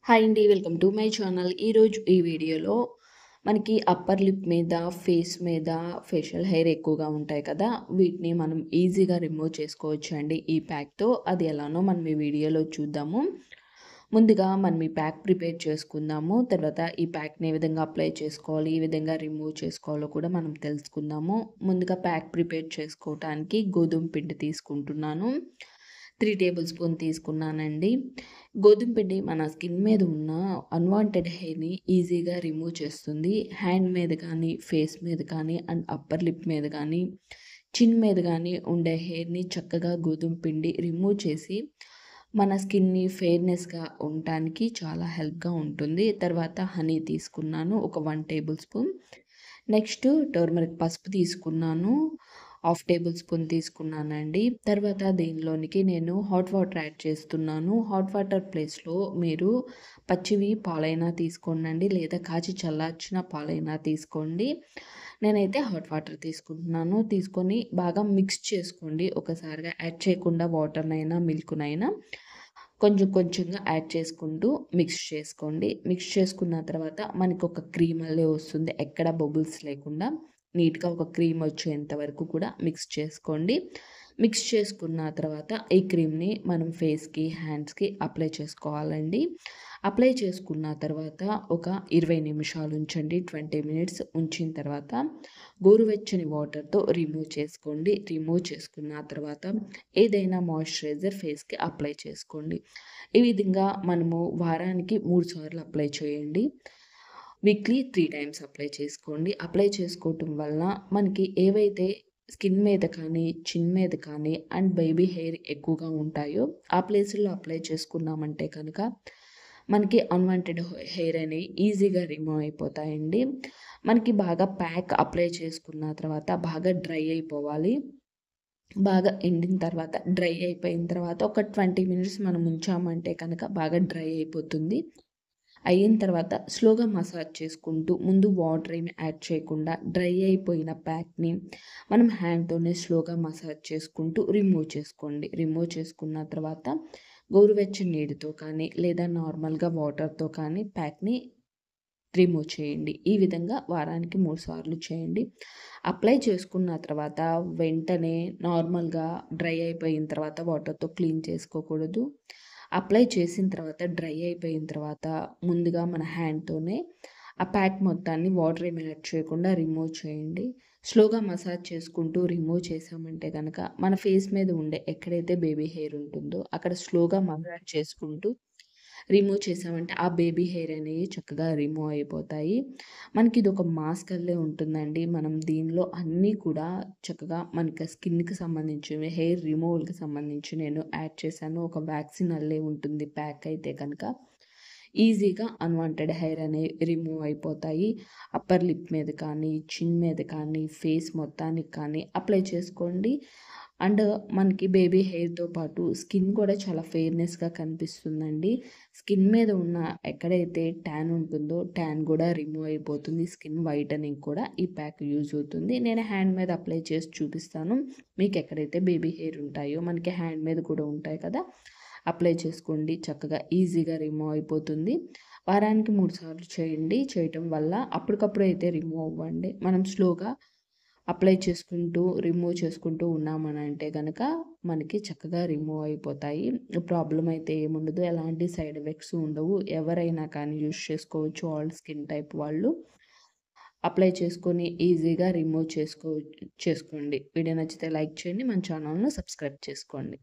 Hi అండి. Welcome to my channel. ఈరోజు ఈ వీడియోలో మనకి అప్పర్ లిప్ మీద, ఫేస్ మీద ఫేషియల్ హెయిర్ ఎక్కువగా ఉంటాయి కదా! వీటిని మనం ఈజీగా రిమూవ్ చేసుకోవచ్చండి ఈ ప్యాక్‌తో. అది ఎలానో మనం ఈ వీడియోలో చూద్దాము. ముందుగా మనం ఈ ప్యాక్ ప్రిపేర్ చేసుకుందాము. తర్వాత ఈ ప్యాక్‌ని ఏ విధంగా అప్లై చేసుకోవాలి, ఏ విధంగా రిమూవ్ చేసుకోవాలో కూడా మనం తెలుసుకుందాము. ముందుగా ప్యాక్ ప్రిపేర్ చేసుకోవటానికి గోధుమ పిండి తీసుకుంటున్నాను. 3 టేబుల్ స్పూన్ తీసుకున్నానండి. గోధుమ పిండి మన స్కిన్ మీద ఉన్న అన్‌వాంటెడ్ హెయిర్‌ని ఈజీగా రిమూవ్ చేస్తుంది. హ్యాండ్ మీద కానీ, ఫేస్ మీద కానీ అండ్ అప్పర్ లిప్ మీద కానీ, చిన్ మీద కానీ ఉండే హెయిర్‌ని చక్కగా గోధుమ పిండి రిమూవ్ చేసి మన స్కిన్‌ని ఫెయిర్‌నెస్‌గా ఉండటానికి చాలా హెల్ప్‌గా ఉంటుంది. తర్వాత హనీ తీసుకున్నాను ఒక 1 టేబుల్ స్పూన్. నెక్స్ట్ టర్మరిక్ పసుపు తీసుకున్నాను. హాఫ్ టేబుల్ స్పూన్ తీసుకున్నానండి. తర్వాత దీనిలోనికి నేను హాట్ వాటర్ యాడ్ చేస్తున్నాను. హాట్ వాటర్ ప్లేస్‌లో మీరు పచ్చివి పాలైనా తీసుకోండి లేదా కాచి చల్లార్చిన పాలైనా తీసుకోండి. నేనైతే హాట్ వాటర్ తీసుకుంటున్నాను. తీసుకొని బాగా మిక్స్ చేసుకోండి. ఒకసారిగా యాడ్ చేయకుండా వాటర్‌నైనా, మిల్క్‌నైనా కొంచెం కొంచెంగా యాడ్ చేసుకుంటూ మిక్స్ చేసుకోండి. మిక్స్ చేసుకున్న తర్వాత మనకొక క్రీమ్ వల్లే వస్తుంది. ఎక్కడ బబుల్స్ లేకుండా నీట్‌గా ఒక క్రీమ్ వచ్చేంత వరకు కూడా మిక్స్ చేసుకోండి. మిక్స్ చేసుకున్న తర్వాత ఈ క్రీమ్‌ని మనం ఫేస్‌కి, హ్యాండ్స్‌కి అప్లై చేసుకోవాలండి. అప్లై చేసుకున్న తర్వాత ఒక 20 నిమిషాలు ఉంచండి. 20 మినిట్స్ ఉంచిన తర్వాత గోరువెచ్చని వాటర్‌తో రిమూవ్ చేసుకోండి. రిమూవ్ చేసుకున్న తర్వాత ఏదైనా మాయిశ్చరైజర్ ఫేస్‌కి అప్లై చేసుకోండి. ఈ విధంగా మనము వారానికి 3 సార్లు అప్లై చేయండి. వీక్లీ 3 టైమ్స్ అప్లై చేసుకోండి. అప్లై చేసుకోవటం వలన మనకి ఏవైతే స్కిన్ మీద కానీ, చిన్ మీద కానీ అండ్ బేబీ హెయిర్ ఎక్కువగా ఉంటాయో ఆ ప్లేసుల్లో అప్లై చేసుకున్నామంటే కనుక మనకి అన్‌వాంటెడ్ హెయిర్ అనేవి ఈజీగా రిమూవ్ అయిపోతాయండి. మనకి బాగా ప్యాక్ అప్లై చేసుకున్న తర్వాత బాగా డ్రై అయిపోవాలి. బాగా ఎండిన తర్వాత డ్రై అయిపోయిన తర్వాత ఒక 20 మినిట్స్ మనం ఉంచామంటే కనుక బాగా డ్రై అయిపోతుంది. అయిన తర్వాత స్లోగా మసాజ్ చేసుకుంటూ ముందు వాటర్ ఏమి యాడ్ చేయకుండా డ్రై అయిపోయిన ప్యాక్‌ని మనం హ్యాండ్‌తోనే స్లోగా మసాజ్ చేసుకుంటూ రిమూవ్ చేసుకోండి. రిమూవ్ చేసుకున్న తర్వాత గోరువెచ్చని నీటితో కానీ లేదా నార్మల్‌గా వాటర్‌తో కానీ ప్యాక్‌ని రిమూవ్ చేయండి. ఈ విధంగా వారానికి 3 సార్లు చేయండి. అప్లై చేసుకున్న తర్వాత వెంటనే నార్మల్‌గా డ్రై అయిపోయిన తర్వాత వాటర్‌తో క్లీన్ చేసుకోకూడదు. అప్లై చేసిన తర్వాత డ్రై అయిపోయిన తర్వాత ముందుగా మన హ్యాండ్‌తోనే ఆ ప్యాక్ మొత్తాన్ని వాటర్ ఏమి యాడ్ చేయకుండా రిమూవ్ చేయండి. స్లోగా మసాజ్ చేసుకుంటూ రిమూవ్ చేశామంటే గనక మన ఫేస్ మీద ఉండే ఎక్కడైతే బేబీ హెయిర్ ఉంటుందో అక్కడ స్లోగా మసాజ్ చేసుకుంటూ రిమూవ్ చేసామంటే ఆ బేబీ హెయిర్ అనేవి చక్కగా రిమూవ్ అయిపోతాయి. మనకి ఇదొక మాస్క్ వల్లే ఉంటుందండి. మనం దీనిలో అన్నీ కూడా చక్కగా మనకి స్కిన్‌కి సంబంధించినవి, హెయిర్ రిమూవల్‌కి సంబంధించి నేను యాడ్ చేశాను. ఒక వ్యాక్సిన్ వల్లే ఉంటుంది ప్యాక్ అయితే కనుక. ఈజీగా అన్‌వాంటెడ్ హెయిర్ అనేవి రిమూవ్ అయిపోతాయి. అప్పర్ లిప్ మీద కానీ, చిన్ మీద కానీ, ఫేస్ మొత్తానికి కానీ అప్లై చేసుకోండి. అండ్ మనకి బేబీ హెయిర్‌తో పాటు స్కిన్ కూడా చాలా ఫెయిర్‌నెస్‌గా కనిపిస్తుందండి. స్కిన్ మీద ఉన్న ఎక్కడైతే ట్యాన్ ఉంటుందో ట్యాన్ కూడా రిమూవ్ అయిపోతుంది. స్కిన్ వైటనింగ్ కూడా ఈ ప్యాక్ యూజ్ అవుతుంది. నేను హ్యాండ్ మీద అప్లై చేసి చూపిస్తాను. మీకు ఎక్కడైతే బేబీ హెయిర్ ఉంటాయో మనకి హ్యాండ్ మీద కూడా ఉంటాయి కదా! అప్లై చేసుకోండి. చక్కగా ఈజీగా రిమూవ్ అయిపోతుంది. వారానికి 3 సార్లు చేయండి. చేయటం వల్ల అప్పటికప్పుడు అయితే రిమూవ్ అవ్వండి. మనం స్లోగా అప్లై చేసుకుంటూ, రిమూవ్ చేసుకుంటూ ఉన్నామనంటే గనక మనకి చక్కగా రిమూవ్ అయిపోతాయి. ప్రాబ్లమ్ అయితే ఏముండదు. ఎలాంటి సైడ్ ఎఫెక్ట్స్ ఉండవు. ఎవరైనా కానీ యూజ్ చేసుకోవచ్చు. ఆల్ స్కిన్ టైప్ వాళ్ళు. అప్లై చేసుకొని ఈజీగా రిమూవ్ చేసుకోండి. వీడియో నచ్చితే లైక్ చేయండి. మన ఛానల్‌ను సబ్స్క్రైబ్ చేసుకోండి.